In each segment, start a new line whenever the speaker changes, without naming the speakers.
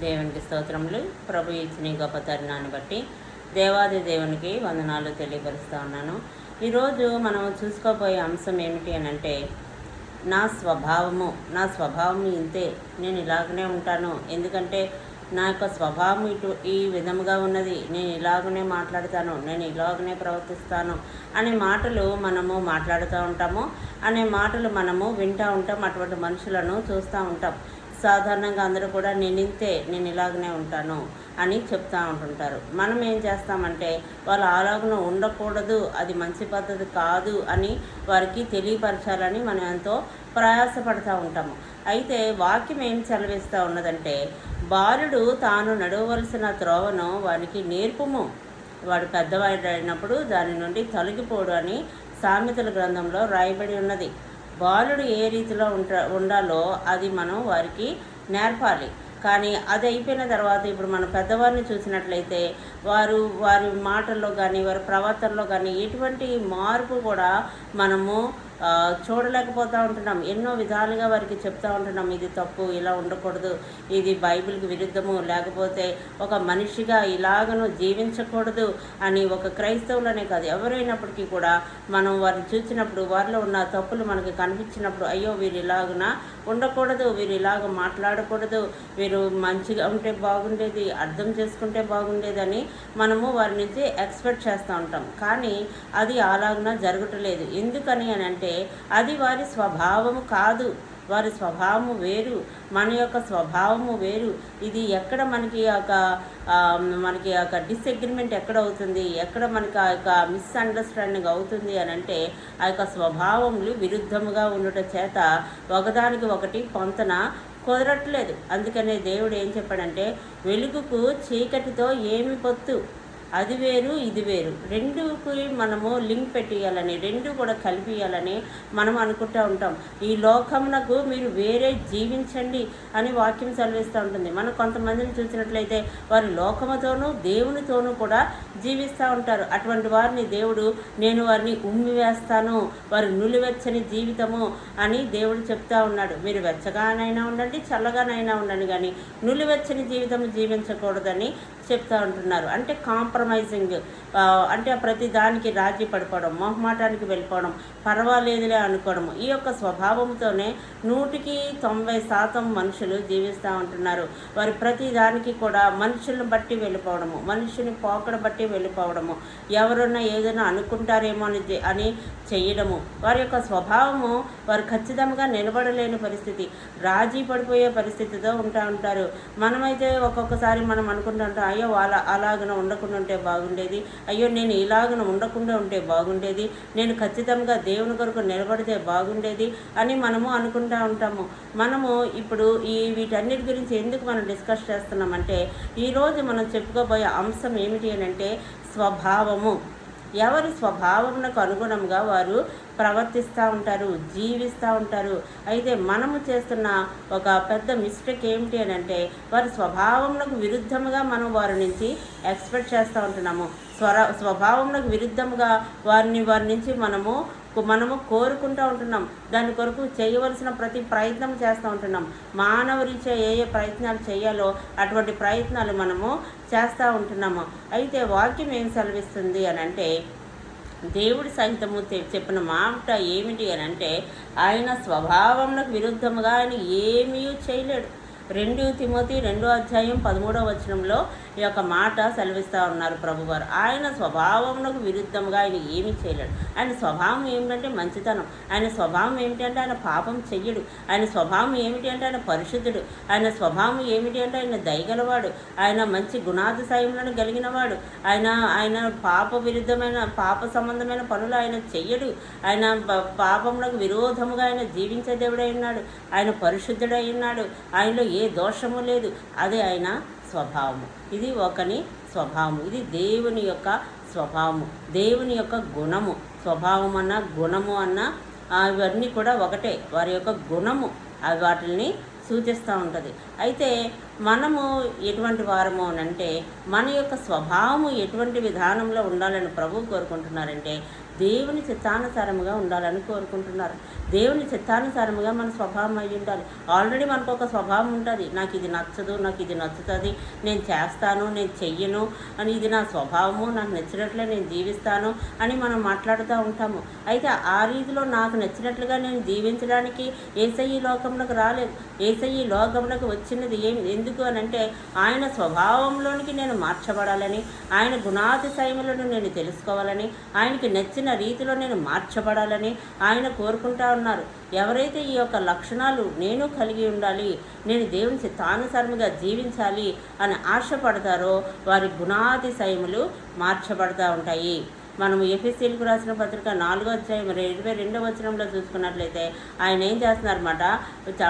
దేవునికి స్తోత్రములు. ప్రభు ఇచ్చిన ఈ గొప్ప తరుణాన్ని బట్టి దేవాది దేవునికి వందనాలు తెలియపరుస్తూ ఉన్నాను. ఈరోజు మనం చూసుకోబోయే అంశం ఏమిటి అని అంటే, నా స్వభావం ఇంతే, నేను ఇలాగనే ఉంటాను, ఎందుకంటే నా యొక్క స్వభావం ఈ విధముగా ఉన్నది, నేను ఇలాగనే మాట్లాడతాను, నేను ఇలాగనే ప్రవర్తిస్తాను అనే మాటలు మనము మాట్లాడుతూ ఉంటాము, అనే మాటలు మనము వింటూ ఉంటాం, అటువంటి మనుషులను చూస్తూ ఉంటాం. సాధారణంగా అందరూ కూడా నేను ఇలాగనే ఉంటాను అని చెప్తూ ఉంటుంటారు. మనం ఏం చేస్తామంటే వాళ్ళు అలాగనే ఉండకూడదు, అది మంచి పద్ధతి కాదు అని వారికి తెలియపరచాలని మనం ఎంతో ప్రయాసపడుతూ ఉంటాము. అయితే వాక్యం ఏం సెలవిస్తూ ఉన్నదంటే, బాలుడు తాను నడవవలసిన త్రోవను వానికి నేర్పుము, వాడు పెద్దవాడైనప్పుడు దాని నుండి తొలగిపోడు అని సామెతల గ్రంథంలో రాయబడి ఉన్నది. బాలుడు ఏ రీతిలో ఉండాలో అది మనం వారికి నేర్పాలి. కానీ అది అయిపోయిన తర్వాత ఇప్పుడు మన పెద్దవారిని చూసినట్లయితే వారి మాటల్లో కానీ వారి ప్రవర్తనలో కానీ ఎటువంటి మార్పు కూడా మనము చూడలేకపోతూ ఉంటున్నాం. ఎన్నో విధాలుగా వారికి చెప్తూ ఉంటున్నాం, ఇది తప్పు, ఇలా ఉండకూడదు, ఇది బైబిల్కి విరుద్ధము, లేకపోతే ఒక మనిషిగా ఇలాగను జీవించకూడదు అని ఒక క్రైస్తవులనే కాదు ఎవరైనప్పటికీ కూడా మనం వారిని చూసినప్పుడు వారిలో ఉన్న తప్పులు మనకి కనిపించినప్పుడు, అయ్యో వీరు ఇలాగున ఉండకూడదు, వీరు ఇలాగ మాట్లాడకూడదు, వీరు మంచిగా ఉంటే బాగుండేది, అర్థం చేసుకుంటే బాగుండేదని మనము వారి నుంచి ఎక్స్పెక్ట్ చేస్తూ ఉంటాం. కానీ అది అలాగున జరగట్లేదు. ఎందుకని అని అంటే అది వారి స్వభావము కాదు, వారి స్వభావము వేరు, మన యొక్క స్వభావము వేరు. ఇది ఎక్కడ మనకి డిసగ్రిమెంట్ ఎక్కడ అవుతుంది, ఎక్కడ మనకి ఆ యొక్క మిస్అండర్స్టాండింగ్ అవుతుంది అని అంటే, ఆ యొక్క స్వభావములు విరుద్ధముగా ఉండటం చేత ఒకదానికి ఒకటి పొంతన కుదరట్లేదు. అందుకనే దేవుడు ఏం చెప్పాడంటే, వెలుగుకు చీకటితో ఏమి పొత్తు, అది వేరు ఇది వేరు, రెండుకి మనము లింక్ పెట్టేయాలని, రెండు కూడా కలిపియాలని మనం అనుకుంటూ ఉంటాం. ఈ లోకమునకు మీరు వేరే జీవించండి అని వాక్యం సెలవిస్తూ ఉంటుంది. మనం కొంతమందిని చూసినట్లయితే వారి లోకముతోనూ దేవునితోనూ కూడా జీవిస్తూ ఉంటారు. అటువంటి వారిని దేవుడు, నేను వారిని ఉమ్మివేస్తాను, వారి నులివెచ్చని జీవితము అని దేవుడు చెప్తా ఉన్నాడు. మీరు వెచ్చగానైనా ఉండండి, చల్లగానైనా ఉండండి, కానీ నులివెచ్చని జీవితం జీవించకూడదని చెప్తూ ఉంటున్నారు. అంటే కాంప్రమైజింగ్, అంటే ప్రతి దానికి రాజీ పడిపోవడం, మొహమాటానికి వెళ్ళిపోవడం, పర్వాలేదులే అనుకోవడము, ఈ యొక్క స్వభావంతోనే 100% మనుషులు జీవిస్తూ ఉంటున్నారు. వారి ప్రతి దానికి కూడా మనుషులను బట్టి వెళ్ళిపోవడము, మనుషుని పోకడ బట్టి వెళ్ళిపోవడము, ఎవరన్నా ఏదైనా అనుకుంటారేమో అని చేయడము, వారి యొక్క స్వభావము వారు ఖచ్చితంగా నిలబడలేని పరిస్థితి, రాజీ పడిపోయే పరిస్థితితో ఉంటారు. మనమైతే ఒక్కొక్కసారి మనం అనుకుంటూ ఉంటాం, అయ్యో అలాగన ఉండకుండా ఉంటే బాగుండేది, అయ్యో నేను ఇలాగన ఉండకుండా ఉంటే బాగుండేది, నేను ఖచ్చితంగా దేవుని కొరకు నిలబడితే బాగుండేది అని మనము అనుకుంటూ ఉంటాము. మనము ఇప్పుడు వీటన్నిటి గురించి ఎందుకు మనం డిస్కస్ చేస్తున్నామంటే, ఈరోజు మనం చెప్పుకోబోయే అంశం ఏమిటి అని అంటే, స్వభావము. ఎవరి స్వభావమునకు అనుగుణంగా వారు ప్రవర్తిస్తూ ఉంటారు, జీవిస్తూ ఉంటారు. అయితే మనము చేస్తున్న ఒక పెద్ద మిస్టేక్ ఏమిటి అని అంటే, వారి స్వభావమునకు విరుద్ధముగా మనం వారి నుంచి ఎక్స్పెక్ట్ చేస్తూ ఉంటున్నాము. స్వభావమునకు విరుద్ధముగా వారి నుంచి మనము కోరుకుంటూ ఉంటున్నాం. దాని కొరకు చేయవలసిన ప్రతి ప్రయత్నం చేస్తూ ఉంటున్నాం. మానవరీత్యా ఏ ప్రయత్నాలు చేయాలో అటువంటి ప్రయత్నాలు మనము చేస్తూ ఉంటున్నాము. అయితే వాక్యం ఏం సెలవిస్తుంది అని అంటే, దేవుడి సహితము చెప్పిన మాట ఏమిటి అని అంటే, ఆయన స్వభావంలోకి విరుద్ధముగా ఆయన ఏమీ చేయలేడు. 2 తిమోతి 2:13 ఈ యొక్క మాట సెలవిస్తూ ఉన్నారు ప్రభువారు. ఆయన స్వభావంలో విరుద్ధంగా ఆయన ఏమీ చేయలేడు. ఆయన స్వభావం ఏమిటంటే మంచితనం, ఆయన స్వభావం ఏమిటి అంటే ఆయన పాపం చెయ్యడు, ఆయన స్వభావం ఏమిటి అంటే ఆయన పరిశుద్ధుడు, ఆయన స్వభావం ఏమిటి అంటే ఆయన దయగలవాడు, ఆయన మంచి గుణాతిశయములను కలిగినవాడు, ఆయన పాప సంబంధమైన పనులు ఆయన చెయ్యడు, ఆయన పాపములకు విరోధముగా ఆయన జీవించే దేవుడై ఉన్నాడు, ఆయన పరిశుద్ధుడై ఉన్నాడు, ఆయనలో ఏ దోషము లేదు. అదే ఆయన స్వభావము. ఇది ఒకని స్వభావము, ఇది దేవుని యొక్క స్వభావము, దేవుని యొక్క గుణము. స్వభావం అన్న గుణము అన్న ఇవన్నీ కూడా ఒకటే, వారి యొక్క గుణము వాటిని సూచిస్తూ ఉంటుంది. అయితే మనము ఎటువంటి వారము అనంటే మన యొక్క స్వభావము ఎటువంటి విధానంలో ఉండాలని ప్రభువు కోరుకుంటున్నారంటే దేవుని చిత్తానుసారముగా ఉండాలని కోరుకుంటున్నారు. దేవుని చిత్తానుసారముగా మన స్వభావం అయి ఉండాలి. ఆల్రెడీ మనకు ఒక స్వభావం ఉంటుంది, నాకు ఇది నచ్చదు, నాకు ఇది నచ్చుతుంది, నేను చేస్తాను, నేను చెయ్యను అని, ఇది నా స్వభావము, నాకు నచ్చినట్లే నేను జీవిస్తాను అని మనం మాట్లాడుతూ ఉంటాము. అయితే ఆ రీతిలో నాకు నచ్చినట్లుగా నేను జీవించడానికి యేసయ్య లోకంలోకి రాలేదు. యేసయ్య లోకంలోకి వచ్చినది ఎందుకు అని అంటే ఆయన స్వభావంలోనికి నేను మార్చబడాలని, ఆయన గుణాతిశయములను నేను తెలుసుకోవాలని, ఆయనకి నచ్చిన రీతిలో నేను మార్చబడాలని ఆయన కోరుకుంటా ఉన్నారు. ఎవరైతే ఈ యొక్క లక్షణాలు నేను కలిగి ఉండాలి, నేను దేవుని చిత్తానుసారముగా జీవించాలి అని ఆశపడతారో వారి గుణాతిశయములు మార్చబడతా ఉంటాయి. మనము ఎఫెసీయులకు రాసిన పత్రిక 4వ అధ్యాయం 22వ వచనంలో చూసుకున్నట్లయితే ఆయన ఏం చేస్తున్నారన్నమాట,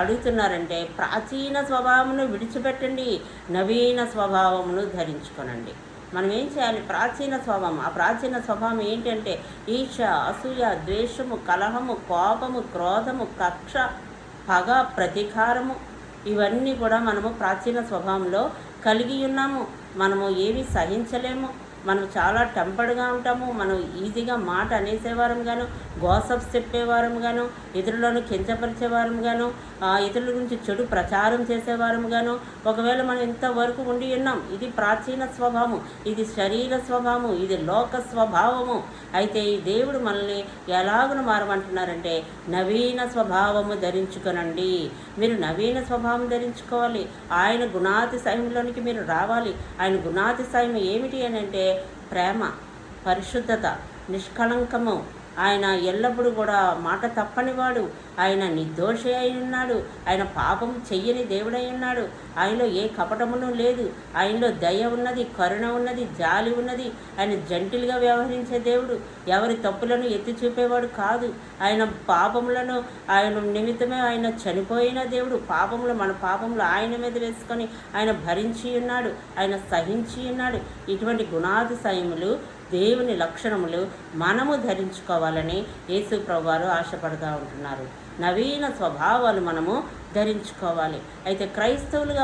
అడుగుతున్నారంటే ప్రాచీన స్వభావమును విడిచిపెట్టండి, నవీన స్వభావమును ధరించుకోనండి. మనం ఏం చేయాలి? ప్రాచీన స్వభావం. ఆ ప్రాచీన స్వభావం ఏంటంటే ఈర్ష, అసూయ, ద్వేషము, కలహము, కోపము, క్రోధము, కక్ష, పగ, ప్రతీకారము, ఇవన్నీ కూడా మనము ప్రాచీన స్వభావంలో కలిగి ఉన్నాము. మనము ఏవి సహించలేము. మనం చాలా టెంపర్డ్గా ఉంటాము. మనం ఈజీగా మాట అనేసేవారం గాను, గోసప్స్ చెప్పేవారం గాను, ఇతరులను కించపరిచేవారం గాను, ఇతరుల గురించి చెడు ప్రచారం చేసేవారం గాను ఒకవేళ మనం ఇంతవరకు ఉండి ఉన్నాం. ఇది ప్రాచీన స్వభావము, ఇది శరీర స్వభావము, ఇది లోక స్వభావము. అయితే ఈ దేవుడు మనల్ని ఎలాగున మారమంటున్నారంటే నవీన స్వభావము ధరించుకొనండి. మీరు నవీన స్వభావం ధరించుకోవాలి. ఆయన గుణాతిశయంలోనికి మీరు రావాలి. ఆయన గుణాతిశయం ఏమిటి అని అంటే ప్రేమ, పరిశుద్ధత, నిష్కళంకము. ఆయన ఎల్లప్పుడూ కూడా మాట తప్పనివాడు. ఆయన నిర్దోషి అయి ఉన్నాడు. ఆయన పాపం చెయ్యని దేవుడై ఉన్నాడు. ఆయనలో ఏ కపటమును లేదు. ఆయనలో దయ ఉన్నది, కరుణ ఉన్నది, జాలి ఉన్నది. ఆయన జంటిల్గా వ్యవహరించే దేవుడు. ఎవరి తప్పులను ఎత్తి చూపేవాడు కాదు. ఆయన పాపములను ఆయన నిమిత్తమే ఆయన చనిపోయిన దేవుడు. మన పాపములు ఆయన మీద వేసుకొని ఆయన భరించి ఉన్నాడు, ఆయన సహించి ఉన్నాడు. ఇటువంటి గుణాతిశయములు, దేవుని లక్షణములు మనము ధరించుకోవాలని యేసు ప్రభువారు ఆశపడుతూ ఉంటున్నారు. నవీన స్వభావాలు మనము ధరించుకోవాలి. అయితే క్రైస్తవులుగా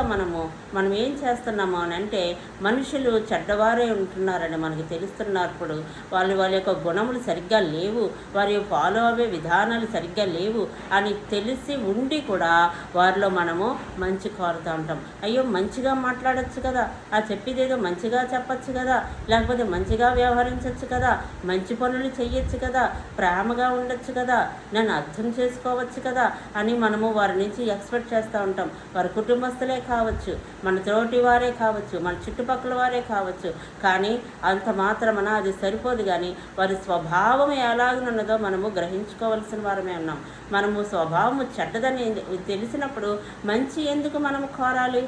మనం ఏం చేస్తున్నాము అని అంటే మనుషులు చెడ్డవారే ఉంటున్నారని మనకు తెలుస్తున్నప్పుడు వాళ్ళ యొక్క గుణములు సరిగ్గా లేవు, వారి ఫాలో అయ్యే విధానాలు సరిగ్గా లేవు అని తెలిసి ఉండి కూడా వారిలో మనము మంచి కోరుతూ ఉంటాం. అయ్యో మంచిగా మాట్లాడచ్చు కదా, ఆ చెప్పేదేదో మంచిగా చెప్పచ్చు కదా, లేకపోతే మంచిగా వ్యవహరించవచ్చు కదా, మంచి పనులు చెయ్యొచ్చు కదా, ప్రేమగా ఉండొచ్చు కదా, నన్ను అర్థం చేసుకోవచ్చు కదా అని మనము వారి నుంచి ఎక్స్పెక్ట్ చేస్తూ ఉంటాం. వారి కుటుంబస్తులే కావచ్చు, మన తోటి వారే కావచ్చు, మన చుట్టుపక్కల వారే కావచ్చు. కానీ అంత మాత్రమన అది సరిపోదు. కానీ వారి స్వభావం ఎలాగున్నదో మనము గ్రహించుకోవాల్సిన వారమే ఉన్నాం. మనము స్వభావము చెడ్డదని తెలిసినప్పుడు మంచి ఎందుకు మనము కోరాలి?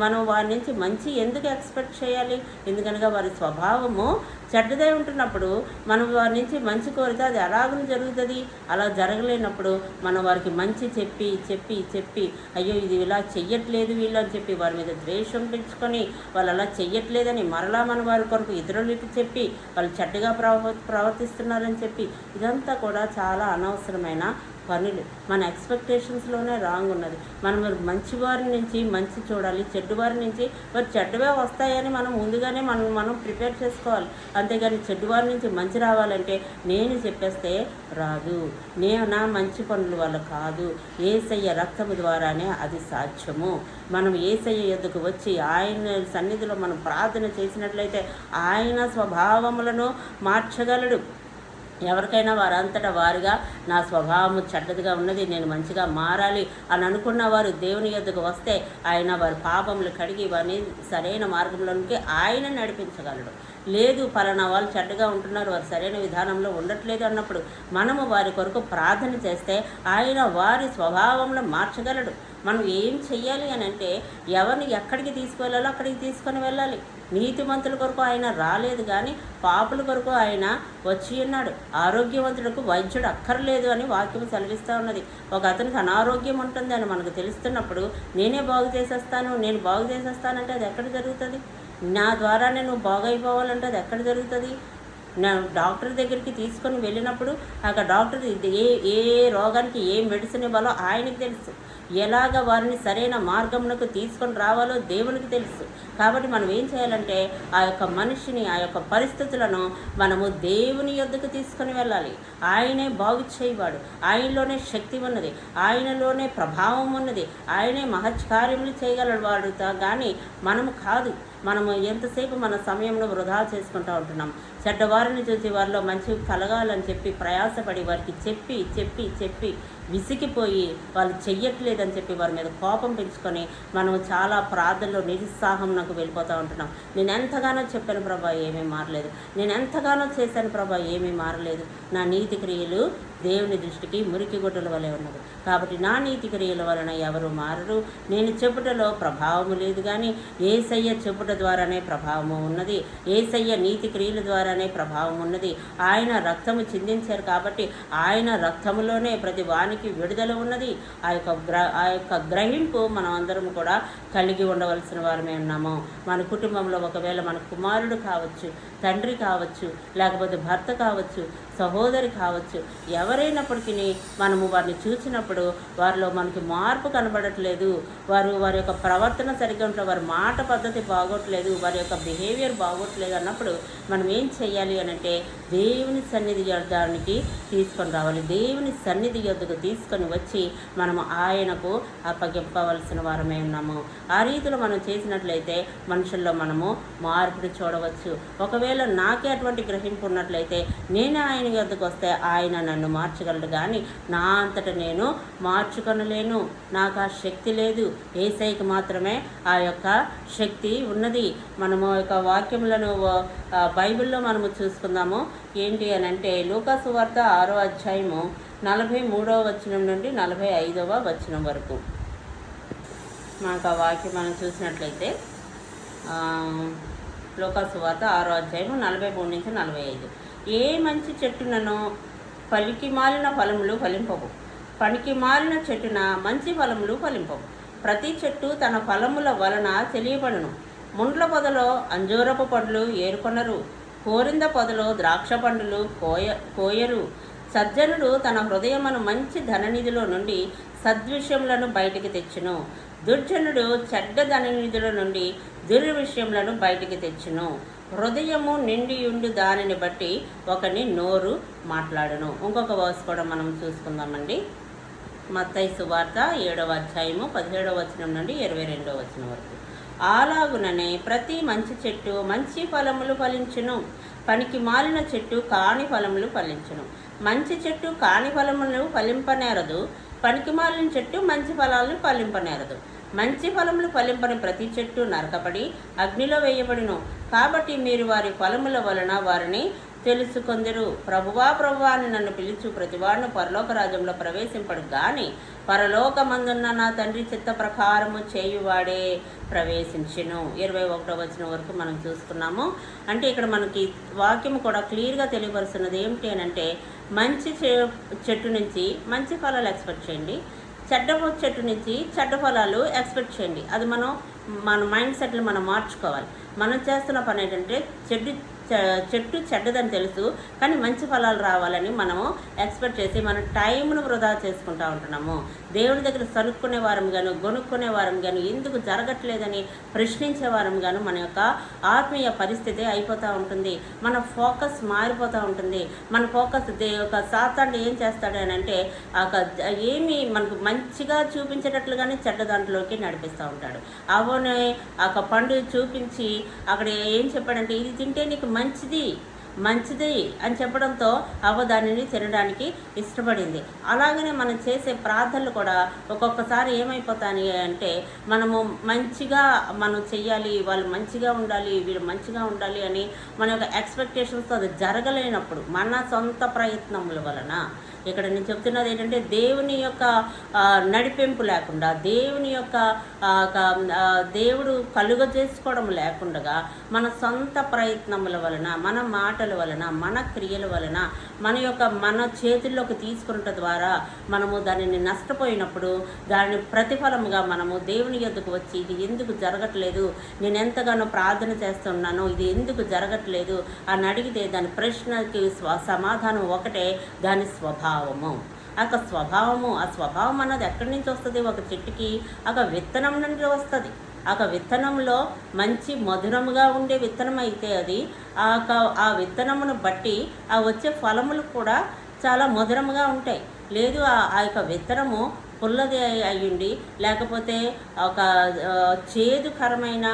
మనం వారి నుంచి మంచి ఎందుకు ఎక్స్పెక్ట్ చేయాలి? ఎందుకనగా వారి స్వభావము చెడ్డదై ఉంటున్నప్పుడు మనం వారి నుంచి మంచి కోరితే అది ఎలాగని జరుగుతుంది? అలా జరగలేనప్పుడు మనం వారికి మంచి చెప్పి చెప్పి చెప్పి అయ్యో ఇది ఇలా చెయ్యట్లేదు వీళ్ళు అని చెప్పి వారి మీద ద్వేషం పెంచుకొని వాళ్ళు అలా చెయ్యట్లేదని మరలా మన వారి కొరకు ఇతరులకి చెప్పి వాళ్ళు చెడ్డగా ప్రవర్తిస్తున్నారని చెప్పి ఇదంతా కూడా చాలా అనవసరమైన పనులు. మన ఎక్స్పెక్టేషన్స్లోనే రాంగ్ ఉన్నది. మనం మంచివారి నుంచి మంచి చూడాలి, చెడ్డువారి నుంచి మరి చెడ్డవే వస్తాయని మనం ముందుగానే మనం ప్రిపేర్ చేసుకోవాలి. అంతేగాని చెడ్డువారి నుంచి మంచి రావాలంటే నేను చెప్పేస్తే రాదు. నా మంచి పనుల వల్ల కాదు, యేసయ్య రక్తము ద్వారానే అది సాధ్యము. మనం యేసయ్య యొద్దకు వచ్చి ఆయన సన్నిధిలో మనం ప్రార్థన చేసినట్లయితే ఆయన స్వభావములను మార్చగలడు. ఎవరికైనా వారంతటా వారుగా నా స్వభావము చెడ్డదిగా ఉన్నది, నేను మంచిగా మారాలి అని అనుకున్న వారు దేవుని యొద్దకు వస్తే ఆయన వారి పాపములు కడిగి వారిని సరైన మార్గంలోనికి ఆయన నడిపించగలడు. లేదు పలానా వాళ్ళు చెడ్డగా ఉంటున్నారు, వారు సరైన విధానంలో ఉండట్లేదు అన్నప్పుడు మనము వారి కొరకు ప్రార్థన చేస్తే ఆయన వారి స్వభావంలో మార్చగలడు. మనం ఏం చెయ్యాలి అని అంటే ఎవరిని ఎక్కడికి తీసుకువెళ్ళాలో అక్కడికి తీసుకొని వెళ్ళాలి. నీతిమంతుల కొరకు ఆయన రాలేదు కానీ పాపుల కొరకు ఆయన వచ్చి ఉన్నాడు. ఆరోగ్యవంతులకు వైద్యుడు అక్కర్లేదు అని వాక్యం సెలవిస్తూ ఉన్నది. ఒక అతనికి అనారోగ్యం ఉంటుంది అని మనకు తెలుస్తున్నప్పుడు నేను బాగు చేసేస్తానంటే అది ఎక్కడ జరుగుతుంది? నా ద్వారానే నువ్వు బాగైపోవాలంటే అది ఎక్కడ జరుగుతుంది? నా డాక్టర్ దగ్గరికి తీసుకొని వెళ్ళినప్పుడు అక్కడ డాక్టర్ ఏ రోగానికి ఏ మెడిసిన్ ఇవ్వాలో ఆయనకి తెలుసు. ఎలాగ వారిని సరైన మార్గమునకు తీసుకొని రావాలో దేవునికి తెలుసు. కాబట్టి మనం ఏం చేయాలంటే ఆ యొక్క మనిషిని, ఆ యొక్క పరిస్థితులను మనము దేవుని యొద్దకు తీసుకొని వెళ్ళాలి. ఆయనే బాగు చేయవాడు, ఆయనలోనే శక్తి ఉన్నది, ఆయనలోనే ప్రభావం ఉన్నది, ఆయనే మహత్కార్యములు చేయగలవాడు కానీ మనము కాదు. మనము ఎంతసేపు మన సమయంలో వృధా చేసుకుంటూ ఉంటున్నాం. చెడ్డవారిని చూసి వారిలో మంచి కలగాలని చెప్పి ప్రయాసపడి వారికి చెప్పి చెప్పి చెప్పి విసిగిపోయి వాళ్ళు చెయ్యట్లేదని చెప్పి వారి మీద కోపం పెంచుకొని మనం చాలా ప్రార్థనలో నిరుత్సాహంకు వెళ్ళిపోతూ ఉంటున్నాం. నేను ఎంతగానో చెప్పాను ప్రభా, ఏమీ మారలేదు. నేను ఎంతగానో చేశాను ప్రభా, ఏమీ మారలేదు. నా నీతి క్రియలు దేవుని దృష్టికి మురికి గుడ్డల వలె ఉన్నది. కాబట్టి నా నీతి క్రియల వలన ఎవరు మారరు. నేను చెప్పుటలో ప్రభావము లేదు కానీ యేసయ్య చెప్పుట ద్వారానే ప్రభావము ఉన్నది. యేసయ్య నీతి క్రియల ద్వారానే ప్రభావం ఉన్నది. ఆయన రక్తము చిందించారు కాబట్టి ఆయన రక్తములోనే ప్రతి వానికి విడుదల ఉన్నది. ఆ యొక్క గ్రహింపు మనం అందరం కూడా కలిగి ఉండవలసిన వారమే ఉన్నాము. మన కుటుంబంలో ఒకవేళ మన కుమారుడు కావచ్చు, తండ్రి కావచ్చు, లేకపోతే భర్త కావచ్చు, సహోదరి కావచ్చు, ఎవరైనప్పటికీ మనము వారిని చూసినప్పుడు వారిలో మనకి మార్పు కనబడట్లేదు, వారి యొక్క ప్రవర్తన సరిగ్గా ఉంటే, వారి మాట పద్ధతి బాగోట్లేదు, వారి యొక్క బిహేవియర్ బాగోట్లేదు అన్నప్పుడు మనం ఏం చేయాలి అని అంటే దేవుని సన్నిధి యొద్దానికి తీసుకొని రావాలి. దేవుని సన్నిధి యొద్దకు తీసుకొని వచ్చి మనము ఆయనకు అప్పగింపవలసిన వారమే ఉన్నాము. ఆ రీతిలో మనం చేసినట్లయితే మనుషుల్లో మనము మార్పుని చూడవచ్చు. ఒకవేళ నాకే అటువంటి గ్రహింపు ఉన్నట్లయితే నేను ఆయన యొద్దకు వస్తే ఆయన నన్ను మార్చగలడు కానీ నా అంతట నేను మార్చుకొనలేను. నాకు ఆ శక్తి లేదు. యేసయ్యకి మాత్రమే ఆ యొక్క శక్తి ఉన్నది. మనము యొక్క వాక్యములను బైబిల్లో మనము చూసుకుందాము. ఏంటి అని అంటే లూకా సువార్త 6వ అధ్యాయము 43వ వచనం నుండి 45వ వచనం వరకు మనకు ఆ వాక్యం మనం చూసినట్లయితే లూకా సువార్త 6వ అధ్యాయము 43 నుంచి 45. ఏ మంచి చెట్టునను పలికి మాలిన ఫలములు ఫలింపవు, పనికి మాలిన చెట్టున మంచి ఫలములు ఫలింపవు. ప్రతి చెట్టు తన ఫలముల వలన తెలియబడును. ముండ్ల పొదలో అంజూరపు పండ్లు ఏరుకొనరు, కోరింద పొదలో ద్రాక్ష పండ్లు కోయరు. సజ్జనుడు తన హృదయమును మంచి ధననిధిలో నుండి సద్విషయములను బయటికి తెచ్చును, దుర్జనుడు చెడ్డ ధననిధిలో నుండి దుర్విషయములను బయటికి తెచ్చును. హృదయము నిండియుండు దానిని బట్టి ఒకని నోరు మాట్లాడును. ఇంకొక వర్స్ కూడా మనం చూసుకుందామండి. మత్తయి సువార్త 7వ అధ్యాయము 17వ వచనం నుండి 22వ వచనం వరకు. అలాగుననే ప్రతి మంచి చెట్టు మంచి ఫలములు ఫలించును, పనికి మాలిన చెట్టు కాని ఫలములు ఫలించును. మంచి చెట్టు కాని ఫలములు ఫలింపనేరదు, పనికి మాలిన చెట్టు మంచి ఫలాలను ఫలింపనేరదు. మంచి ఫలములు ఫలింపని ప్రతి చెట్టు నరకబడి అగ్నిలో వేయబడును. కాబట్టి మీరు వారి ఫలముల వలన వారిని తెలుసుకొందరు. ప్రభువా ప్రభువా అని నన్ను పిలుచు ప్రతివాడును పరలోక రాజ్యంలో ప్రవేశింపడు కానీ పరలోకమందున్న నా తండ్రి చిత్త ప్రకారము చేయువాడే ప్రవేశించెను. 21వ వచనం వరకు మనం చూసుకున్నాము. అంటే ఇక్కడ మనకి వాక్యము కూడా క్లియర్గా తెలియపరుస్తున్నది ఏమిటి అని అంటే మంచి చెట్టు నుంచి మంచి ఫలాలు ఎక్స్పెక్ట్ చేయండి, చెడ్డ చెట్టు నుంచి చెడ్డ ఫలాలు ఎక్స్పెక్ట్ చేయండి. అది మన మైండ్ సెట్లు మనం మార్చుకోవాలి. మనం చేస్తున్న పని ఏంటంటే చెట్టు చెడ్డదని తెలుసు కానీ మంచి ఫలాలు రావాలని మనము ఎక్స్పెక్ట్ చేసి మన టైంను వృధా చేసుకుంటూ ఉంటున్నాము. దేవుని దగ్గర సరుక్కునే వారం గాను గొనుక్కునే వారం గాను ఎందుకు జరగట్లేదని ప్రశ్నించే వారం గాను మన యొక్క ఆత్మీయ పరిస్థితి అయిపోతూ ఉంటుంది. మన ఫోకస్ మారిపోతూ ఉంటుంది. మన ఫోకస్ ఒక సాతాను ఏం చేస్తాడు అని అంటే ఏమి మనకు మంచిగా చూపించేటట్లుగానే చెడ్డ దాంట్లోకి నడిపిస్తూ ఉంటాడు. అవనే ఒక పండు చూపించి అక్కడ ఏం చెప్పాడంటే ఇది తింటే నీకు మంచిది అని చెప్పడంతో అవ్వ దానిని తినడానికి ఇష్టపడింది. అలాగనే మనం చేసే ప్రార్థనలు కూడా ఒక్కొక్కసారి ఏమైపోతాయి అంటే మనము మంచిగా మనం చెయ్యాలి, వాళ్ళు మంచిగా ఉండాలి, వీళ్ళు మంచిగా ఉండాలి అని మన యొక్క ఎక్స్పెక్టేషన్స్తో అది జరగలేనప్పుడు మన సొంత ప్రయత్నముల వలన ఇక్కడ నేను చెప్తున్నది ఏంటంటే దేవుని యొక్క నడిపింపు లేకుండా, దేవుని యొక్క దేవుడు కలుగజేసుకోవడం లేకుండా మన సొంత ప్రయత్నముల వలన, మన మాటల వలన, మన క్రియల వలన మన చేతుల్లోకి తీసుకున్నట ద్వారా మనము దానిని నష్టపోయినప్పుడు దాని ప్రతిఫలముగా మనము దేవుని యొద్దకు వచ్చి ఇది ఎందుకు జరగట్లేదు, నేను ఎంతగానో ప్రార్థన చేస్తున్నాను, ఇది ఎందుకు జరగట్లేదు అని అడిగితే దాని ప్రశ్నకి సమాధానం ఒకటే, దాని స్వభావము. ఆ యొక్క స్వభావము, ఆ స్వభావం అన్నది ఎక్కడి నుంచి వస్తుంది? ఒక చెట్టుకి ఒక విత్తనం నుండి వస్తుంది. ఆ విత్తనంలో మంచి మధురముగా ఉండే విత్తనం అయితే అది ఆ విత్తనమును బట్టి ఆ వచ్చే ఫలములు కూడా చాలా మధురముగా ఉంటాయి. లేదు ఆ యొక్క విత్తనము పుల్లది అయ్యుండి లేకపోతే ఒక చేదుకరమైన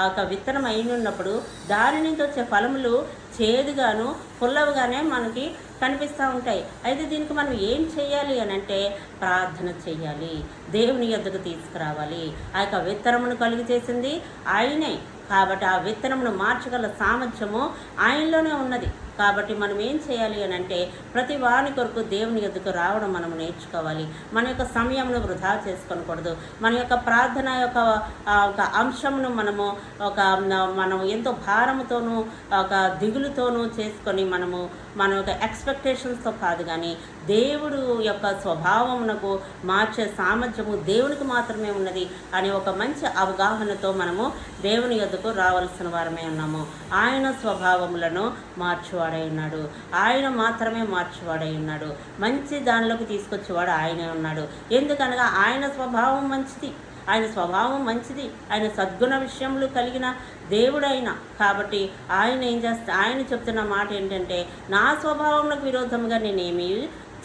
ఒక విత్తనం అయినప్పుడు దాని నుంచి వచ్చే ఫలములు చేదుగాను పుల్లవుగానే మనకి కనిపిస్తూ ఉంటాయి. అయితే దీనికి మనం ఏం చేయాలి అని అంటే ప్రార్థన చేయాలి, దేవుని యొద్దకు తీసుకురావాలి. ఆ యొక్క విత్తనమును కలుగు చేసింది ఆయనే కాబట్టి ఆ విత్తనమును మార్చగల సామర్థ్యము ఆయనలోనే ఉన్నది. కాబట్టి మనం ఏం చేయాలి అని అంటే ప్రతి వాని కొరకు దేవుని యొద్దకు రావడం మనం నేర్చుకోవాలి. మన యొక్క సమయంను వృధా చేసుకోకూడదు. మన యొక్క ప్రార్థన యొక్క ఒక అంశమును మనం ఎంతో భారముతోనూ ఒక దిగులుతోనూ చేసుకొని మన యొక్క ఎక్స్పెక్టేషన్స్తో కాదు, కానీ దేవుడు యొక్క స్వభావమునకు మార్చే సామర్థ్యము దేవునికి మాత్రమే ఉన్నది అనే ఒక మంచి అవగాహనతో మనము దేవుని యొద్దకు రావాల్సిన వారమే ఉన్నాము. ఆయన స్వభావములను మార్చువాడై ఉన్నాడు, ఆయన మాత్రమే మార్చువాడై ఉన్నాడు. మంచి దానిలోకి తీసుకొచ్చేవాడు ఆయనే ఉన్నాడు. ఎందుకనగా ఆయన స్వభావం మంచిది, ఆయన స్వభావం మంచిది, ఆయన సద్గుణ విషయములు కలిగిన దేవుడైన కాబట్టి ఆయన చెప్తున్న మాట ఏంటంటే నా స్వభావంలోకి విరోధంగా నేనేమీ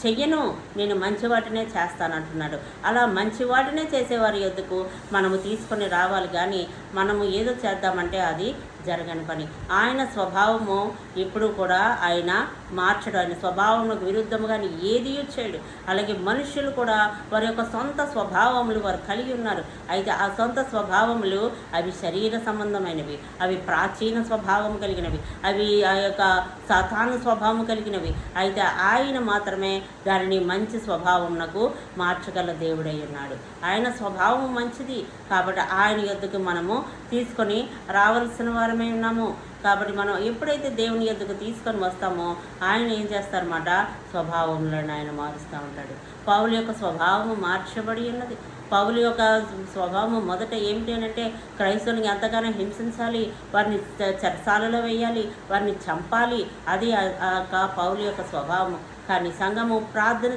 చెయ్యను, నేను మంచి వాటినే చేస్తానంటున్నాడు. అలా మంచి వాటినే చేసేవారి యొద్దకు మనము తీసుకొని రావాలి, కానీ మనము ఏదో చేద్దామంటే అది జరగని పని. ఆయన స్వభావము ఇప్పుడు కూడా ఆయన మార్చడు. ఆయన స్వభావంకు విరుద్ధముగా ఏది చేయడు. అలాగే మనుషులు కూడా వారి యొక్క సొంత స్వభావములు వారు కలిగి ఉన్నారు. అయితే ఆ సొంత స్వభావములు అవి శరీర సంబంధమైనవి, అవి ప్రాచీన స్వభావం కలిగినవి, అవి ఆ యొక్క సాతాను స్వభావం కలిగినవి. అయితే ఆయన మాత్రమే దానిని మంచి స్వభావమునకు మార్చగల దేవుడై ఉన్నాడు. ఆయన స్వభావం మంచిది కాబట్టి ఆయన యొద్దకు మనము తీసుకొని రావాల్సిన వారమే ఉన్నాము. కాబట్టి మనం ఎప్పుడైతే దేవుని యొద్దకు తీసుకొని వస్తామో ఆయన ఏం చేస్తారన్నమాట, స్వభావంలో ఆయన మారుస్తూ ఉంటాడు. పౌలు యొక్క స్వభావము మార్చబడి ఉన్నది. పౌలు యొక్క స్వభావం మొదట ఏమిటి అంటే క్రైస్తవుని ఎంతగానో హింసించాలి, వారిని చెరసాలలో వేయాలి, వారిని చంపాలి. అది పౌలు యొక్క స్వభావము. కానీ సంఘము ప్రార్థన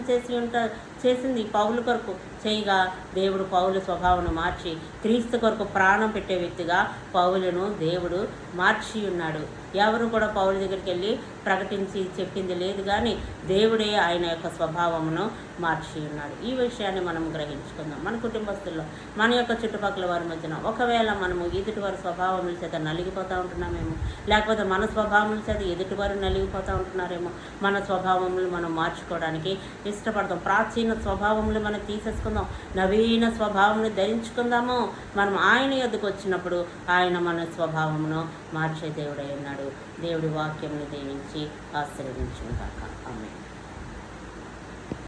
చేసింది పౌలు కొరకు చేయగా దేవుడు పౌలు స్వభావం మార్చి క్రీస్తు కొరకు ప్రాణం పెట్టే వ్యక్తిగా పౌలును దేవుడు మార్చి ఉన్నాడు. ఎవరు కూడా పౌలు దగ్గరికి వెళ్ళి ప్రకటించి చెప్పింది లేదు, కానీ దేవుడే ఆయన యొక్క స్వభావమును మార్చి ఉన్నాడు. ఈ విషయాన్ని మనం గ్రహించుకుందాం. మన కుటుంబస్తుల్లో, మన యొక్క చుట్టుపక్కల వారి మధ్యన ఒకవేళ మనము ఎదుటివారి స్వభావముల చేత నలిగిపోతూ ఉంటున్నామేమో, లేకపోతే మన స్వభావముల చేత ఎదుటివారు నలిగిపోతూ ఉంటున్నారేమో, మన స్వభావములు మనం మార్చుకోవడానికి ఇష్టపడతాం. ప్రాచీన స్వభావములు మనం తీసేసుకుందాం, నవీన స్వభావమును ధరించుకుందాము. మనం ఆయన యొద్దకు వచ్చినప్పుడు ఆయన మన స్వభావమును మార్చే దేవుడై ఉన్నాడు. దేవుడి వాక్యమును దీవించి ఆశీర్వదించును గాక. ఆమేన్.